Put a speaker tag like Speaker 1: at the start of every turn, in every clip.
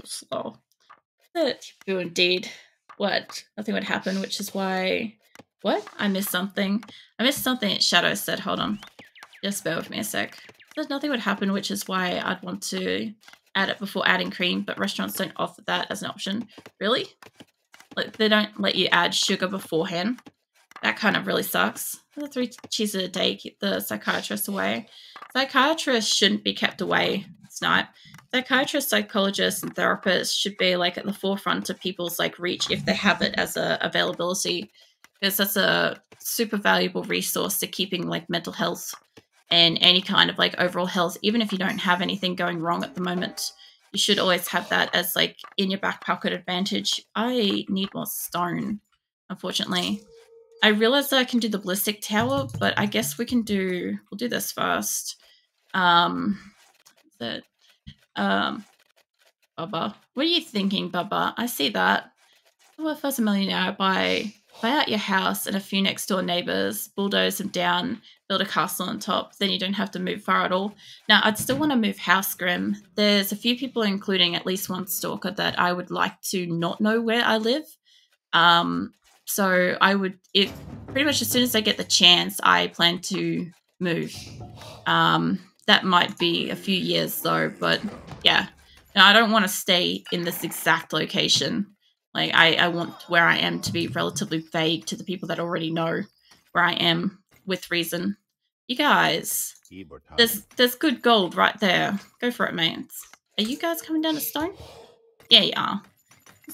Speaker 1: Slow. That you indeed. What? Nothing would happen, which is why... What? I missed something. I missed something Shadow said. Hold on. Just bear with me a sec. There's nothing would happen, which is why I'd want to add it before adding cream, but restaurants don't offer that as an option. Really? Like, they don't let you add sugar beforehand. That kind of really sucks. The 3 cheeses a day keep the psychiatrist away. Psychiatrists shouldn't be kept away, Snipe. Psychiatrists, psychologists, and therapists should be like at the forefront of people's like reach if they have it as a availability, because that's a super valuable resource to keeping like mental health and any kind of like overall health. Even if you don't have anything going wrong at the moment, you should always have that as like in your back pocket advantage. I need more stone, unfortunately. I realized that I can do the ballistic tower, but I guess we'll do this first. Bubba, what are you thinking, Bubba? I see that. Well, if I was a millionaire, buy out your house and a few next door neighbors, bulldoze them down, build a castle on top, then you don't have to move far at all. Now, I'd still want to move house, Grim. There's a few people, including at least one stalker, that I would like to not know where I live. So I would, if pretty much as soon as I get the chance, I plan to move. That might be a few years though, but yeah. Now, I don't want to stay in this exact location. Like, I want where I am to be relatively vague to the people that already know where I am with reason. You guys, there's good gold right there. Go for it, mates. Are you guys coming down to stone? Yeah, you are.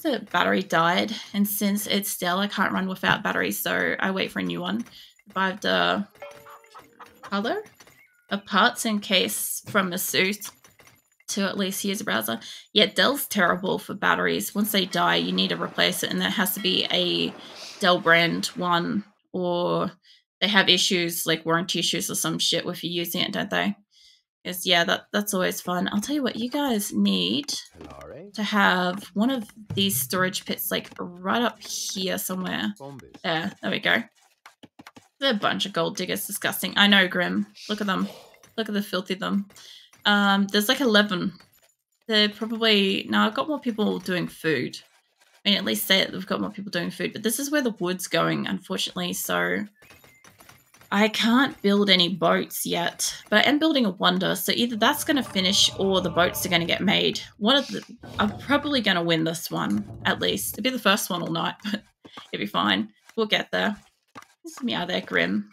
Speaker 1: The battery died, and since it's still, I can't run without batteries, so I wait for a new one. Revived a color of parts in case from a suit to at least use a browser. Yeah, Dell's terrible for batteries. Once they die, you need to replace it, and that has to be a Dell brand one, or they have issues like warranty issues or some shit with you using it, don't they? Because yeah, that's always fun. I'll tell you what, you guys need to have one of these storage pits like right up here somewhere. There we go. They're a bunch of gold diggers. Disgusting. I know, Grim. Look at them. Look at the filthy them. There's like 11. They're probably... No, I've got more people doing food. I mean, at least say it, we've got more people doing food. But this is where the wood's going, unfortunately, so... I can't build any boats yet, but I am building a wonder, so either that's going to finish or the boats are going to get made. I'm probably going to win this one, at least. It'll be the first one all night, but it'll be fine. We'll get there. This is me out there, Grim.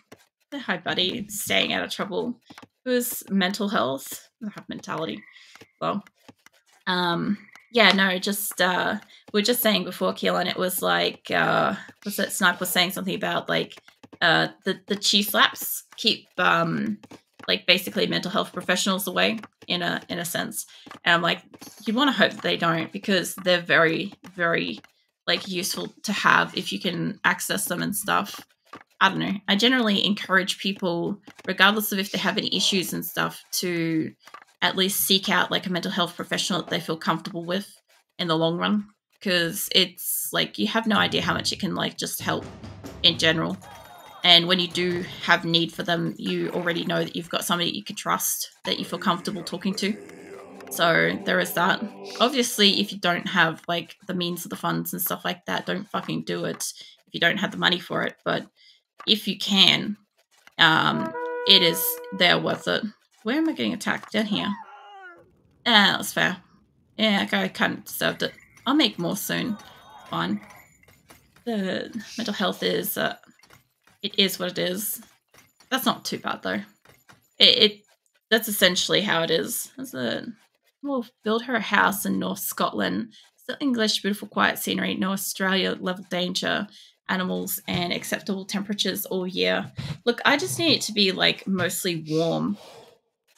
Speaker 1: Hi, buddy. Staying out of trouble. Who's mental health? I have mentality. Well, yeah, no, just, we were just saying before, Keelan, it was like, was it Snipe was saying something about, like, the chi slaps keep like basically mental health professionals away in a sense, and I'm like, you want to hope that they don't, because they're very, very like useful to have if you can access them and stuff. I don't know. I generally encourage people, regardless of if they have any issues and stuff, to at least seek out like a mental health professional that they feel comfortable with in the long run, because it's like you have no idea how much it can like just help in general. And when you do have need for them, you already know that you've got somebody you can trust, that you feel comfortable talking to. So there is that. Obviously, if you don't have like the means of the funds and stuff like that, don't fucking do it if you don't have the money for it. But if you can, they're worth it. Where am I getting attacked? Down here. Ah, that's fair. Yeah, I kind of deserved it. I'll make more soon. Fine. The mental health is... it is what it is. That's not too bad though. That's essentially how it is. We'll build her a house in North Scotland. Still English, beautiful, quiet scenery. No Australia level danger, animals, and acceptable temperatures all year. Look, I just need it to be like mostly warm.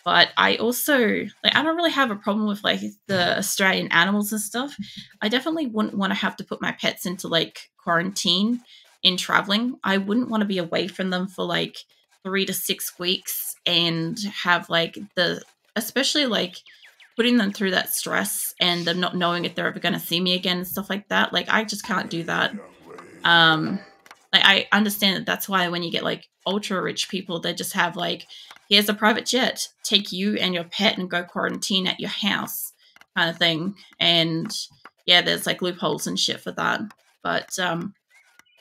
Speaker 1: But I also, like, I don't really have a problem with like the Australian animals and stuff. I definitely wouldn't want to have to put my pets into like quarantine in traveling. I wouldn't want to be away from them for like 3 to 6 weeks and have like especially like putting them through that stress and them not knowing if they're ever going to see me again and stuff like that. Like, I just can't do that. Like, I understand that that's why when you get like ultra rich people, they just have like, here's a private jet, take you and your pet and go quarantine at your house. kind of thing. And yeah, there's like loopholes and shit for that. But yeah,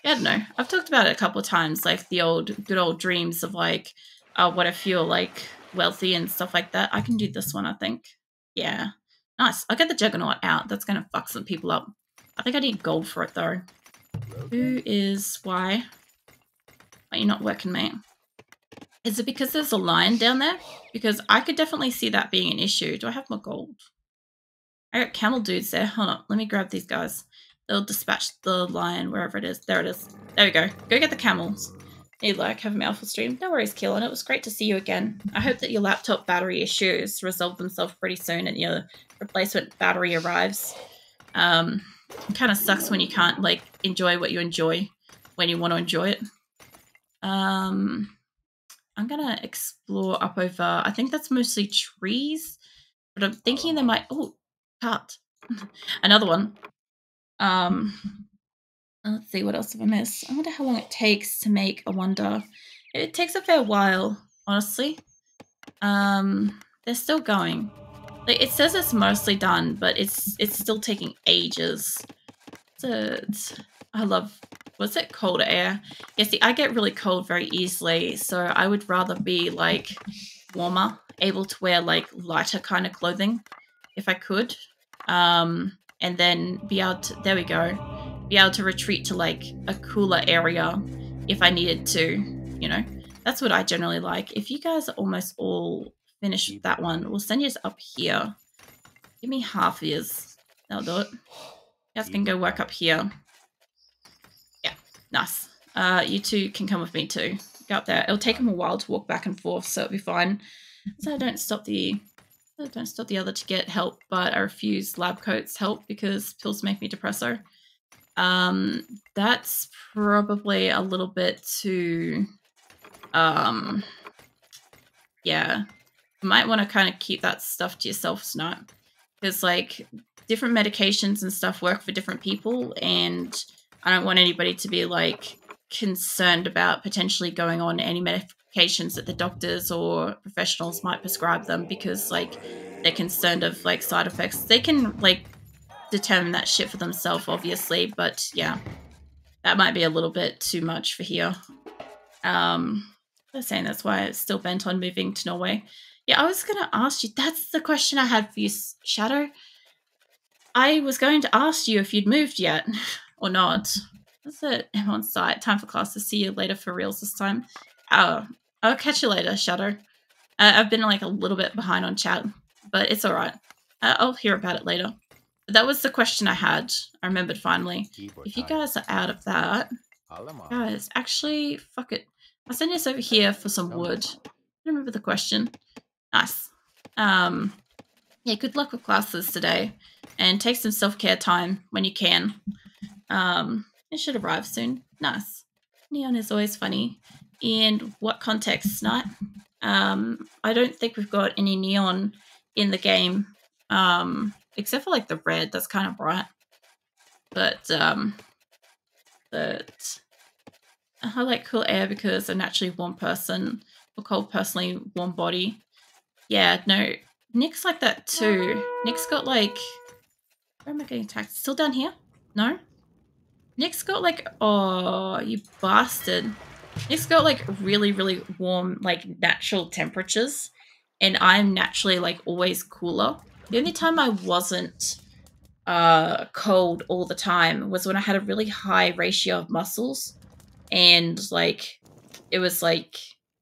Speaker 1: I don't know. I've talked about it a couple of times, like the good old dreams of like what I feel like wealthy and stuff like that. I can do this one, I think. Yeah. Nice. I'll get the Juggernaut out. That's going to fuck some people up. I think I need gold for it, though. Who is... Why? Why are you not working, mate? Is it because there's a lion down there? Because I could definitely see that being an issue. Do I have more gold? I got camel dudes there. Hold on. Let me grab these guys. They'll dispatch the lion wherever it is. There it is. There we go. Go get the camels. Need like have a mouthful stream. No worries, Keelan. It was great to see you again. I hope that your laptop battery issues resolve themselves pretty soon and your replacement battery arrives. It kind of sucks when you can't like enjoy what you enjoy when you want to enjoy it. I'm gonna explore up over. I think that's mostly trees, but I'm thinking there might. Oh, cut. Another one. Let's see, what else have I missed? I wonder how long it takes to make a wonder. It takes a fair while, honestly. They're still going. Like, it says it's mostly done, but it's still taking ages. I love, what's it? Cold air. Yeah, see, I get really cold very easily, so I would rather be, like, warmer, able to wear, like, lighter kind of clothing, if I could. And then be able to, there we go. Be able to retreat to like a cooler area if I needed to, you know. That's what I generally like. If you guys are almost all finished with that one, we'll send you up here. Give me half of yours. That'll do it. You guys can go work up here. Yeah, nice. You two can come with me too. Go up there. It'll take them a while to walk back and forth, so it'll be fine. So I don't stop the other to get help, but I refuse lab coats help because pills make me depresso. That's probably a little bit too, yeah. You might want to kind of keep that stuff to yourself, Snipe. Because, like, different medications and stuff work for different people, and I don't want anybody to be, like, concerned about potentially going on any medications that the doctors or professionals might prescribe them because, like, they're concerned of, like, side effects. They can, like, determine that shit for themselves, obviously, but yeah, that might be a little bit too much for here. They're saying that's why it's still bent on moving to Norway. Yeah, I was gonna ask you, that's the question I had for you, Shadow. I was going to ask you if you'd moved yet or not. That's it. I'm on site. Time for classes. See you later for reals this time. I'll catch you later, Shadow. I've been like a little bit behind on chat, but it's all right. I'll hear about it later. That was the question I had. I remembered finally. If you guys are out of that, guys, actually, fuck it. I'll send this over here for some wood. I remember the question. Nice. Yeah, good luck with classes today. And take some self-care time when you can. It should arrive soon. Nice. Neon is always funny. In what context, Snipe? I don't think we've got any neon in the game. Except for like the red, that's kind of bright. But I like cool air because I'm naturally a warm person. Or cold personally, warm body. Yeah, no, Nick's like that too. Nick's got like, where am I getting attacked? Still down here? No? Nick's got like, oh, you bastard. Nick's got like really, really warm, like natural temperatures. And I'm naturally like always cooler. The only time I wasn't cold all the time was when I had a really high ratio of muscles. And like, it was like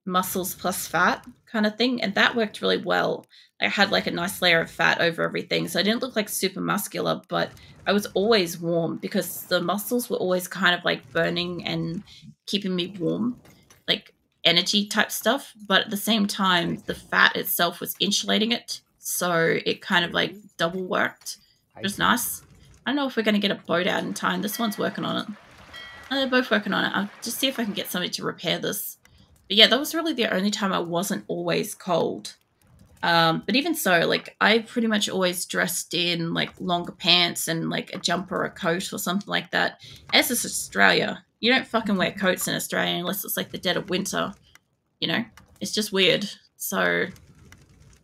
Speaker 1: muscles plus fat kind of thing. And that worked really well. I had like a nice layer of fat over everything. So I didn't look like super muscular, but I was always warm because the muscles were always kind of like burning and keeping me warm, like energy type stuff. But at the same time, the fat itself was insulating it. So it kind of like double worked. It was nice. I don't know if we're going to get a boat out in time. This one's working on it. Oh, they're both working on it. I'll just see if I can get somebody to repair this. But yeah, that was really the only time I wasn't always cold. But even so, like, I pretty much always dressed in, like, longer pants and, like, a jumper or a coat or something like that. As is Australia. You don't fucking wear coats in Australia unless it's, like, the dead of winter. You know? It's just weird. So,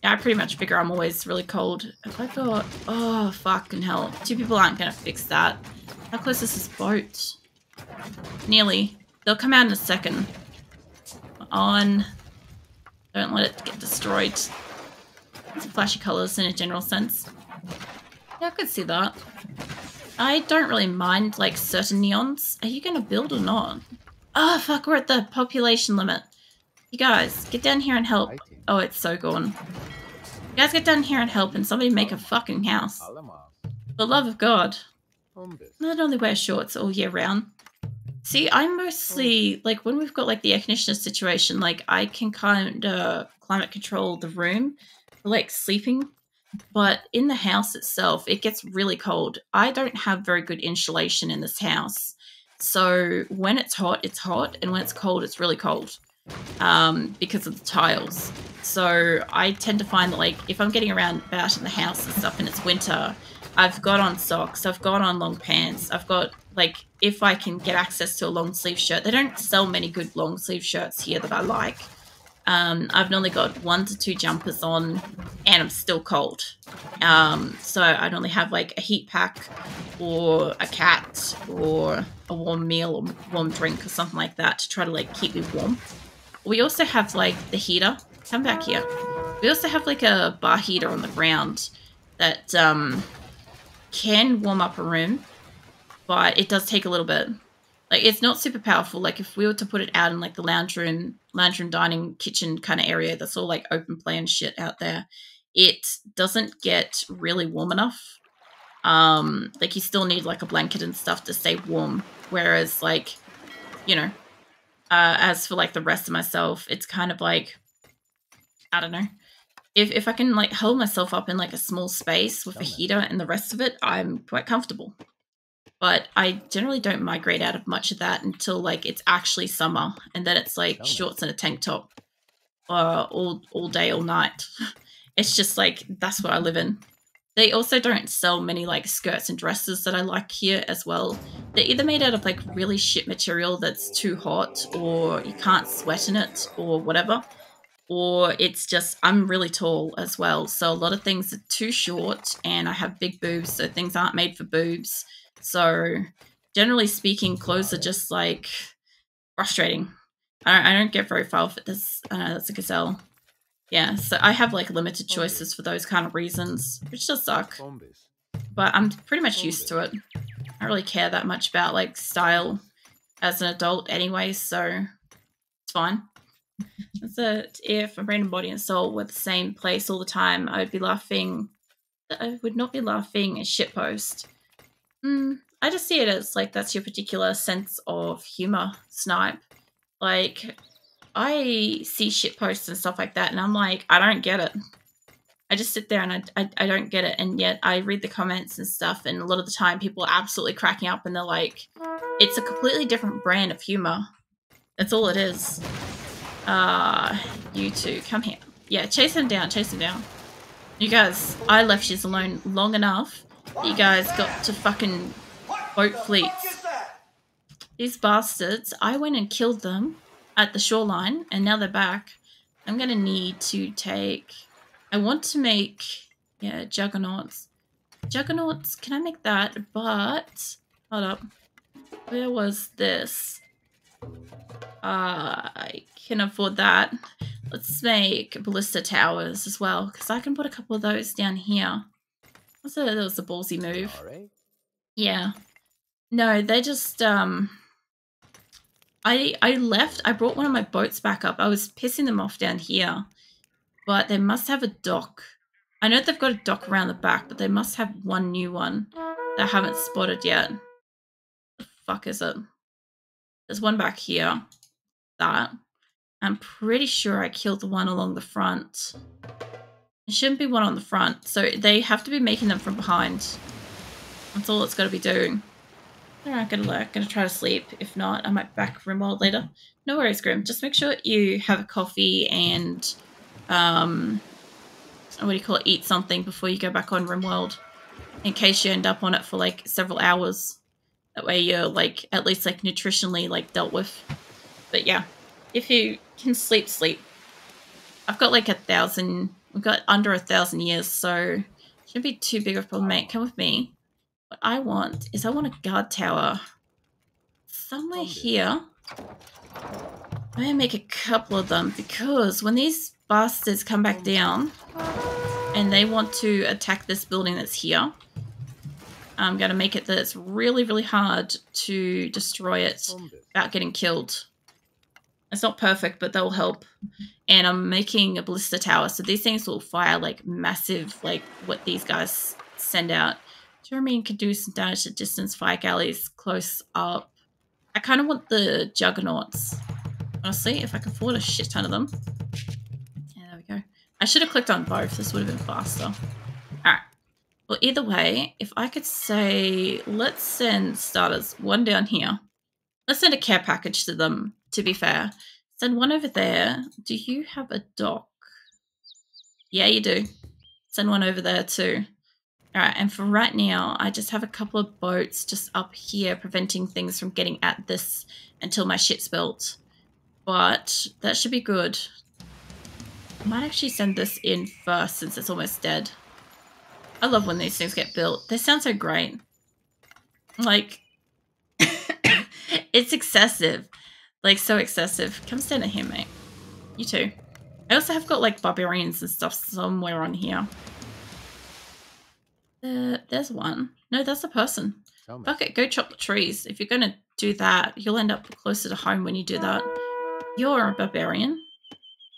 Speaker 1: Yeah, I pretty much figure I'm always really cold. If I got... Oh, fucking hell. 2 people aren't going to fix that. How close is this boat? Nearly. They'll come out in a second. On. Don't let it get destroyed. It's flashy colours in a general sense. Yeah, I could see that. I don't really mind, like, certain neons. Are you going to build or not? Oh, fuck, we're at the population limit. You guys, get down here and help. Oh, it's so gone. You guys get down here and help and somebody make a fucking house. For the love of God. Not only wear shorts all year round. See, I'm mostly, like, when we've got, like, the air conditioner situation, like, I can kind of climate control the room for, like, sleeping. But in the house itself, it gets really cold. I don't have very good insulation in this house. So when it's hot, and when it's cold, it's really cold because of the tiles. So I tend to find that, like, if I'm getting around about in the house and stuff and it's winter, I've got on socks, I've got on long pants, I've got, like, if I can get access to a long sleeve shirt. They don't sell many good long sleeve shirts here that I like. I've normally got 1 to 2 jumpers on, and I'm still cold. So I normally have, like, a heat pack, or a cat, or a warm meal, or warm drink, or something like that to try to, like, keep me warm. We also have, like, the heater. Come back here. We also have, like, a bar heater on the ground that can warm up a room, but it does take a little bit. Like, it's not super powerful. Like, if we were to put it out in, like, the lounge room, dining, kitchen kind of area that's all, like, open plan shit out there, it doesn't get really warm enough. Like, you still need, like, a blanket and stuff to stay warm. Whereas, like, you know, as for, like, the rest of myself, it's kind of like, I don't know. If I can, like, hold myself up in, like, a small space with a heater and the rest of it, I'm quite comfortable. But I generally don't migrate out of much of that until, like, it's actually summer, and then it's, like, shorts and a tank top all day, all night. It's just, like, that's what I live in. They also don't sell many, like, skirts and dresses that I like here as well. They're either made out of, like, really shit material that's too hot, or you can't sweat in it, or whatever. Or it's just, I'm really tall as well, so a lot of things are too short, and I have big boobs, so things aren't made for boobs. So, generally speaking, clothes are just, like, frustrating. I don't get very far with this. That's a gazelle. Yeah, so I have, like, limited choices for those kind of reasons, which does suck. But I'm pretty much used to it. I don't really care that much about, like, style as an adult anyway, so it's fine. So if a random body and soul were the same place all the time, I would be laughing. I would not be laughing at shitpost. I just see it as, like, that's your particular sense of humor, Snipe. Like, I see shitposts and stuff like that, and I'm like, I don't get it. I just sit there and I don't get it, and yet I read the comments and stuff, and a lot of the time people are absolutely cracking up, and they're like, it's a completely different brand of humor. That's all it is. You two, come here. Yeah, chase him down, chase him down. You guys, I left you alone long enough. You guys got to fucking boat fleets. These bastards, I went and killed them at the shoreline, and now they're back. I'm gonna need to take... I want to make... Yeah, juggernauts. Juggernauts, can I make that? But... Hold up. Where was this? I can afford that. Let's make ballista towers as well, because I can put a couple of those down here. That was a ballsy move. Yeah. No, they just, I left. I brought one of my boats back up. I was pissing them off down here. But they must have a dock. I know they've got a dock around the back, but they must have one new one that I haven't spotted yet. The fuck is it? There's one back here. That. I'm pretty sure I killed the one along the front. There shouldn't be one on the front, so they have to be making them from behind. That's all it's got to be doing. Alright, gonna try to sleep. If not, I might back Rimworld later. No worries, Grim. Just make sure you have a coffee and, what do you call it, eat something before you go back on Rimworld. In case you end up on it for, like, several hours. That way you're, like, at least, like, nutritionally, like, dealt with. But yeah, if you can sleep, sleep. I've got, like, 1,000 We've got under 1,000 years, so shouldn't be too big of a problem, mate. Come with me. What I want is I want a guard tower somewhere here. I'm going to make a couple of them because when these bastards come back down and they want to attack this building that's here, I'm going to make it that it's really, really hard to destroy it without getting killed. It's not perfect, but they'll help. And I'm making a ballista tower, so these things will fire like massive, like what these guys send out. Jeremy can do some damage at distance, fire galleys close up. I kind of want the juggernauts. Honestly, if I can afford a shit ton of them. Yeah, there we go. I should have clicked on both. This would have been faster. Alright. Well, either way, if I could say, let's send starters. One down here. Let's send a care package to them, to be fair. Send one over there. Do you have a dock? Yeah, you do. Send one over there too. Alright, and for right now, I just have a couple of boats just up here preventing things from getting at this until my shit's built. But that should be good. I might actually send this in first since it's almost dead. I love when these things get built. They sound so great. Like, it's excessive. Like, so excessive. Come stand at here, mate. You too. I also have got, like, barbarians and stuff somewhere on here. There's one. No, that's a person. Fuck it, go chop the trees. If you're going to do that, you'll end up closer to home when you do that. You're a barbarian.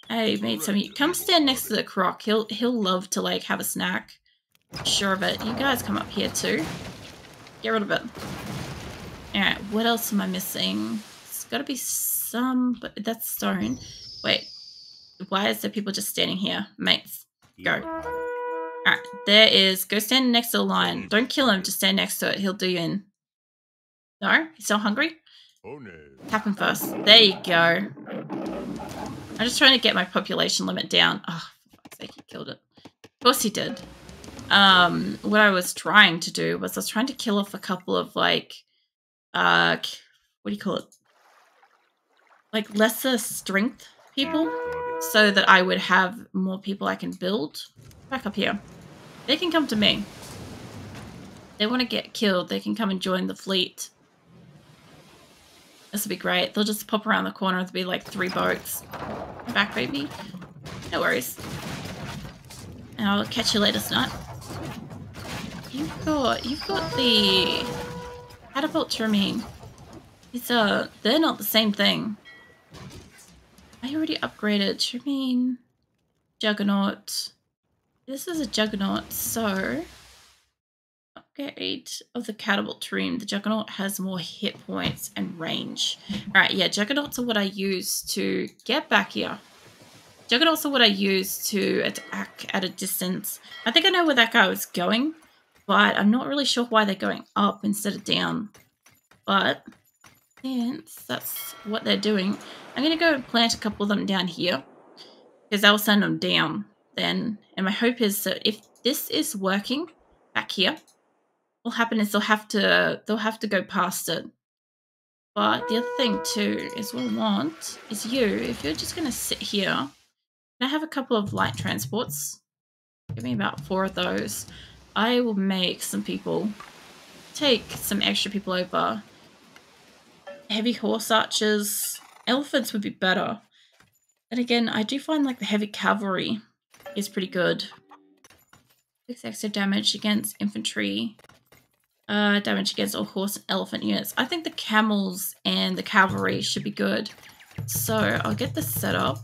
Speaker 1: Hey, made some of you. Come stand next to the croc. He'll love to, like, have a snack. Sure of it. You guys come up here too. Get rid of it. Alright, what else am I missing? It's gotta be some, but that's stone. Wait, why is there people just standing here? Mates, go. Alright, there is, go stand next to the lion. Don't kill him, just stand next to it. He'll do you in. No? He's still hungry? Tap him first. There you go. I'm just trying to get my population limit down. Oh, for fuck's sake, he killed it. Of course he did. What I was trying to do was I was trying to kill off a couple of, like, what do you call it? Like, lesser strength people, so that I would have more people I can build. Back up here. They can come to me. They want to get killed, they can come and join the fleet. This would be great. They'll just pop around the corner. There'll be, like, 3 boats. Back, baby. No worries. And I'll catch you later, Snot. You've got the catapult Tremine. It's they're not the same thing. I already upgraded Tremine, Juggernaut. This is a Juggernaut, so upgrade of the catapult Tremine. The Juggernaut has more hit points and range. Alright, yeah, Juggernauts are what I use to get back here. Juggernauts are what I use to attack at a distance. I think I know where that guy was going, but I'm not really sure why they're going up instead of down. But since that's what they're doing, I'm going to go and plant a couple of them down here because I'll send them down then. And my hope is that if this is working back here, what'll happen is they'll have to go past it. But the other thing too is what I want is you, if you're just going to sit here, I have a couple of light transports. Give me about 4 of those. I will make some people, take some extra people over. Heavy horse archers. Elephants would be better. And again, I do find like the heavy cavalry is pretty good. 6 extra damage against infantry. Damage against all horse and elephant units. I think the camels and the cavalry should be good. So I'll get this set up.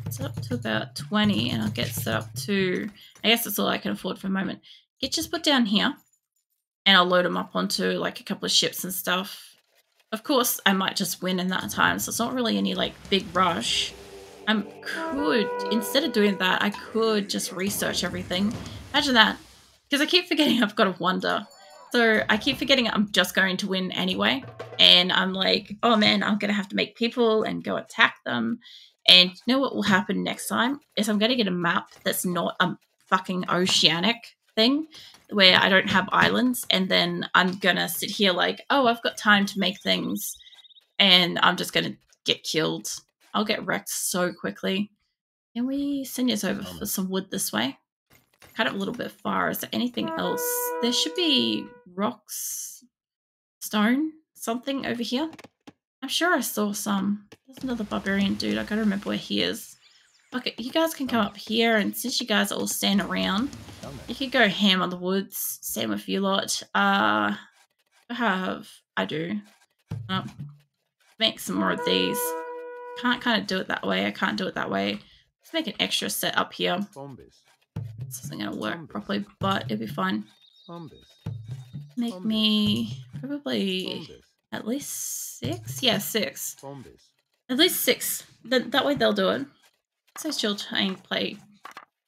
Speaker 1: Set up to about 20 and I'll get set up to, I guess that's all I can afford for a moment. Get just put down here and I'll load them up onto like a couple of ships and stuff. Of course, I might just win in that time, so it's not really any like big rush. I could, instead of doing that, I could just research everything. Imagine that. Because I keep forgetting I've got a wonder. So I keep forgetting I'm just going to win anyway. And I'm like, oh man, I'm going to have to make people and go attack them. And you know what will happen next time? Is I'm going to get a map that's not a fucking oceanic thing where I don't have islands. And then I'm going to sit here like, oh, I've got time to make things. And I'm just going to get killed. I'll get wrecked so quickly. Can we send us over for some wood this way? Kind of a little bit far. Is there anything else? There should be rocks, stone, something over here. I'm sure I saw some. There's another barbarian dude. I gotta remember where he is. Okay, you guys can come up here, and since you guys are all standing around, you can go ham on the woods. Same with you lot. I do. Make some more of these. Can't kind of do it that way. I can't do it that way. Let's make an extra set up here. This isn't going to work properly, but it'll be fine. Make me probably at least 6? Yeah, 6. At least 6. That way they'll do it. So chill trying to play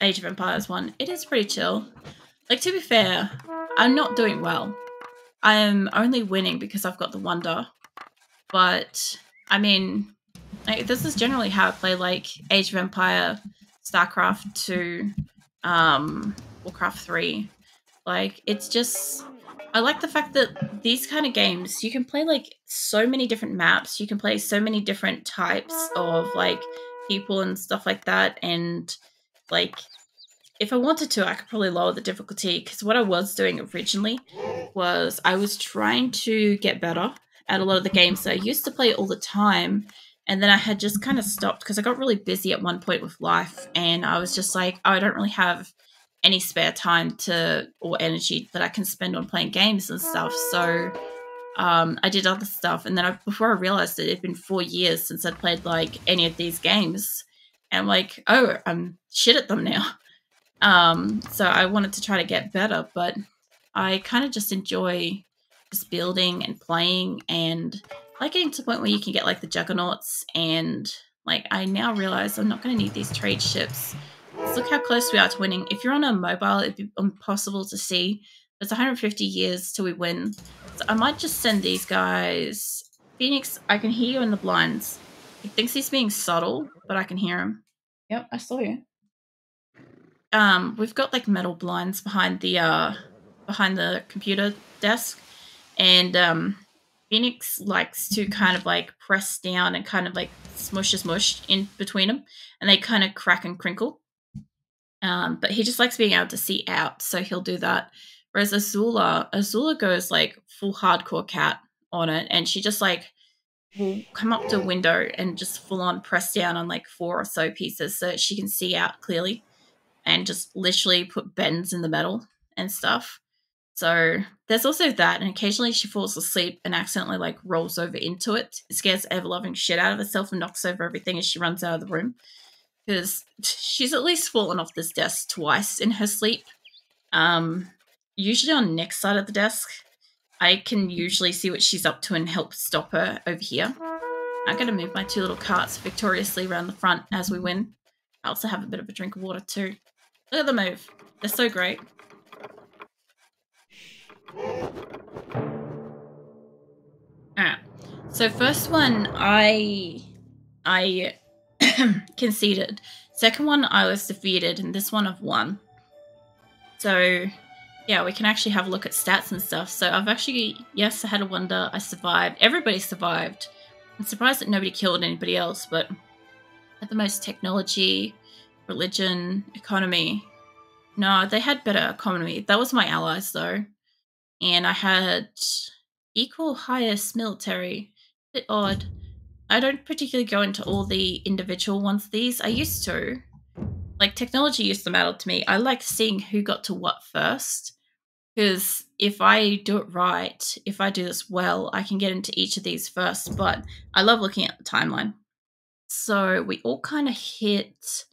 Speaker 1: Age of Empires 1. It is pretty chill. Like, to be fair, I'm not doing well. I am only winning because I've got the Wonder. But, I mean, like, this is generally how I play, like, Age of Empire, StarCraft 2, Warcraft 3. Like, it's just... I like the fact that these kind of games, you can play, like, so many different maps. You can play so many different types of, like, people and stuff like that. And, like, if I wanted to, I could probably lower the difficulty. Because what I was doing originally was I was trying to get better at a lot of the games that I used to play all the time. And then I had just kind of stopped because I got really busy at one point with life. And I was just like, oh, I don't really have any spare time or energy that I can spend on playing games and stuff. So I did other stuff. And then before I realized it had been 4 years since I'd played like any of these games. And I'm like, oh, I'm shit at them now. So I wanted to try to get better, but I kind of just enjoy just building and playing, and like getting to the point where you can get like the juggernauts. And like I now realize I'm not going to need these trade ships. Let's look how close we are to winning. If you're on a mobile, it'd be impossible to see. There's 150 years till we win. So I might just send these guys. Phoenix, I can hear you in the blinds. He thinks he's being subtle, but I can hear him. Yep, I saw you. We've got like metal blinds behind the computer desk, and Phoenix likes to kind of like press down and kind of like smush in between them, and they kind of crack and crinkle. But he just likes being able to see out, so he'll do that. Whereas Azula goes like full hardcore cat on it, and she just like will come up to a window and just full on press down on like 4 or so pieces so that she can see out clearly, and just literally put bends in the metal and stuff. So there's also that, and occasionally she falls asleep and accidentally like rolls over into it. It scares the ever-loving shit out of herself and knocks over everything as she runs out of the room. Because she's at least fallen off this desk twice in her sleep. Usually on Nick's side of the desk. I can usually see what she's up to and help stop her over here. I'm going to move my 2 little carts victoriously around the front as we win. I also have a bit of a drink of water too. Look at the move. They're so great. Alright. So first one, I conceded. Second one, I was defeated, and this one I've won. So, yeah, we can actually have a look at stats and stuff. So I've actually, yes, I had a wonder. I survived. Everybody survived. I'm surprised that nobody killed anybody else, but at the most technology, religion, economy. No, they had better economy. That was my allies, though. And I had equal highest military. Bit odd. I don't particularly go into all the individual ones of these. I used to. Like, technology used to matter to me. I like seeing who got to what first. Because if I do it right, if I do this well, I can get into each of these first. But I love looking at the timeline. So we all kind of hit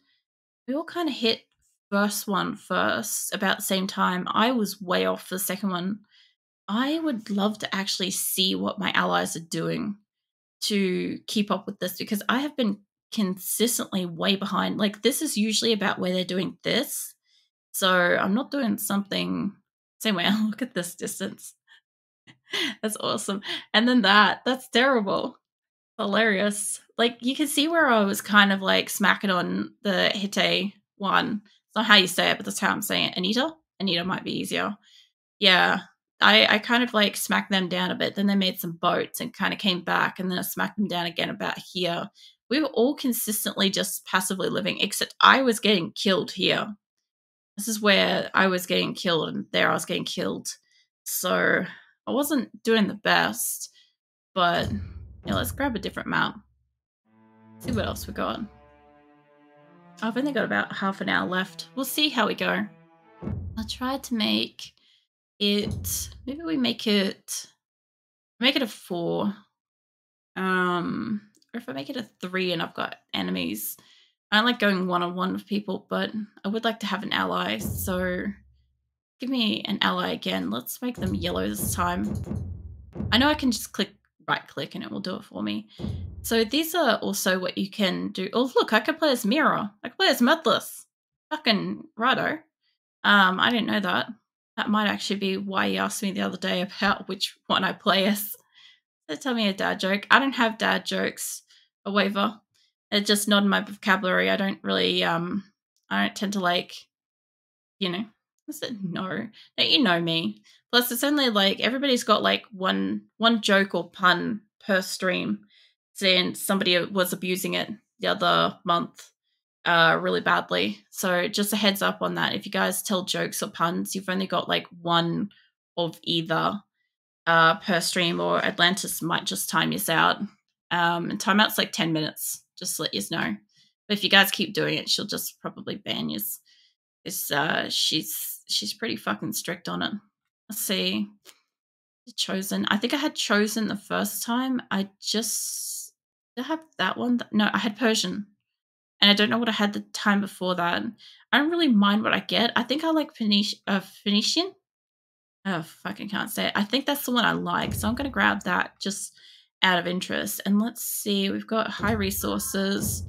Speaker 1: first one first about the same time. I was way off the second one. I would love to actually see what my allies are doing to keep up with this, because I have been consistently way behind. Like, this is usually about where they're doing this. So I'm not doing something same way. Look at this distance. That's awesome. And then that's terrible. Hilarious. Like, you can see where I was kind of like smacking on the Hittite one. It's not how you say it, but that's how I'm saying it. Anita might be easier. Yeah. I kind of like smacked them down a bit. Then they made some boats and kind of came back, and then I smacked them down again about here. we were all consistently just passively living, except I was getting killed here. This is where I was getting killed, and there I was getting killed. So I wasn't doing the best, but yeah, let's grab a different map. See what else we got. I've only got about half an hour left. We'll see how we go. I'll try to make it, maybe we make it a 4. Or if I make it a 3 and I've got enemies. I don't like going one-on-one with people, but I would like to have an ally, so give me an ally again. Let's make them yellow this time. I know I can just right-click and it will do it for me. So these are also what you can do. Oh, look, I can play as Mira. I can play as Mudless. Fucking righto. I didn't know that. That might actually be why you asked me the other day about which one I play as. So tell me a dad joke. I don't have dad jokes. A waiver. It's just not in my vocabulary. I don't really, I don't tend to like, you know, what's it? No. Don't you know me? Plus, it's only like, everybody's got like one joke or pun per stream. Since somebody was abusing it the other month really badly. So just a heads up on that. If you guys tell jokes or puns, you've only got like one of either per stream, or Atlantis might just time you out. And timeout's like 10 minutes, just to let you know. But if you guys keep doing it, she'll just probably ban you. She's pretty fucking strict on it. Let's see. Chosen. I think I had Chosen the first time. I have that one. No, I had Persian. And I don't know what I had the time before that. I don't really mind what I get. I think I like Phoenician. Oh, fucking can't say it. I think that's the one I like. So I'm going to grab that just out of interest. And let's see. We've got high resources.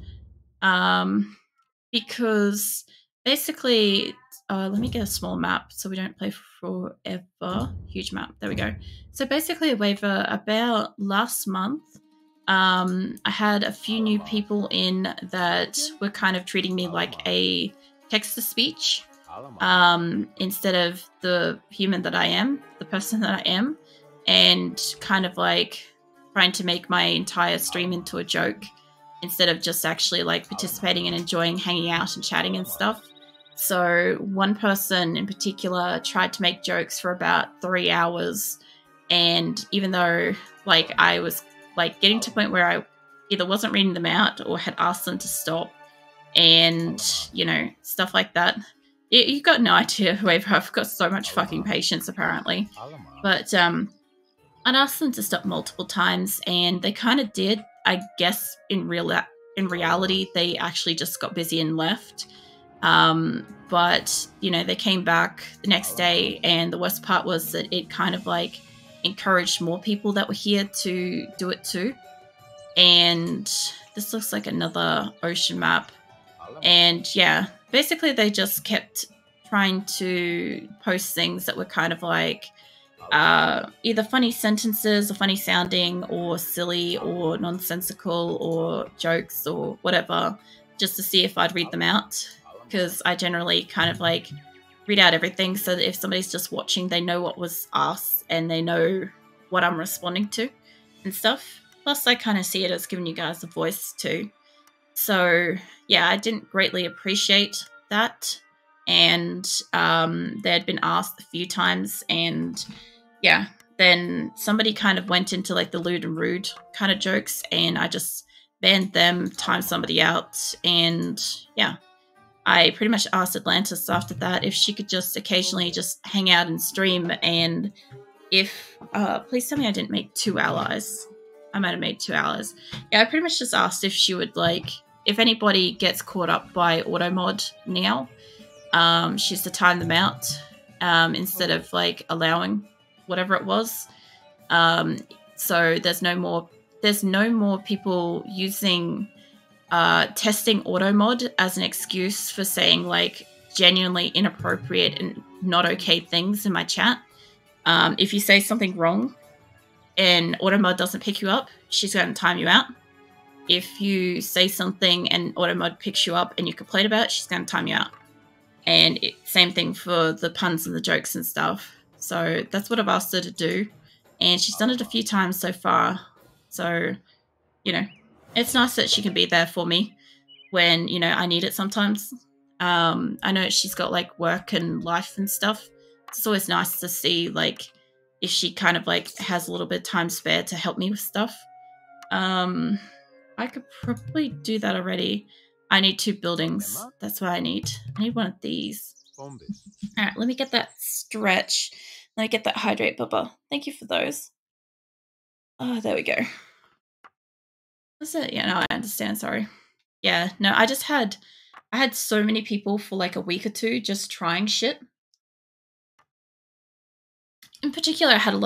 Speaker 1: Because basically, let me get a small map so we don't play forever. Huge map. There we go. So basically, a waiver about last month. I had a few new people in that were kind of treating me like a text-to-speech instead of the human that I am, the person that I am, and kind of like trying to make my entire stream into a joke instead of just actually like participating and enjoying hanging out and chatting and stuff. So one person in particular tried to make jokes for about 3 hours, and even though like I was like getting to a point where I either wasn't reading them out or had asked them to stop, and you know, stuff like that. You've got no idea, whoever. I've got so much fucking patience apparently. But I'd asked them to stop multiple times, and they kind of did. I guess in reality, they actually just got busy and left. But you know, they came back the next day, and the worst part was that it kind of like encouraged more people that were here to do it too. And this looks like another ocean map. And yeah, basically they just kept trying to post things that were kind of like either funny sentences or funny sounding or silly or nonsensical or jokes or whatever, just to see if I'd read them out. Because I generally kind of like read out everything so that if somebody's just watching, they know what was asked and they know what I'm responding to and stuff. Plus, I kind of see it as giving you guys a voice too. So, yeah, I didn't greatly appreciate that. And they had been asked a few times. And, yeah, then somebody kind of went into, like, the lewd and rude kind of jokes. And I just banned them, timed somebody out. And, yeah, I pretty much asked Atlantis after that if she could just occasionally just hang out and stream. And if, please tell me I didn't make 2 allies. I might have made 2 allies. Yeah, I pretty much just asked if she would, like, if anybody gets caught up by automod now, she's to time them out instead of, like, allowing whatever it was. So there's no more people using testing automod as an excuse for saying, like, genuinely inappropriate and not okay things in my chat. If you say something wrong and automod doesn't pick you up, she's going to time you out. If you say something and automod picks you up and you complain about it, she's going to time you out. And same thing for the puns and the jokes and stuff. So that's what I've asked her to do. And she's done it a few times so far. So, you know, it's nice that she can be there for me when, you know, I need it sometimes. I know she's got like work and life and stuff. It's always nice to see like if she kind of like has a little bit of time spare to help me with stuff. I could probably do that already. I need 2 buildings. That's what I need. I need one of these. All right, let me get that stretch. Let me get that hydrate, Bubba. Thank you for those. Oh, there we go. That's it. Yeah, no, I understand. Sorry. Yeah, no, I had so many people for like a week or two just trying shit. In particular, I had a lot of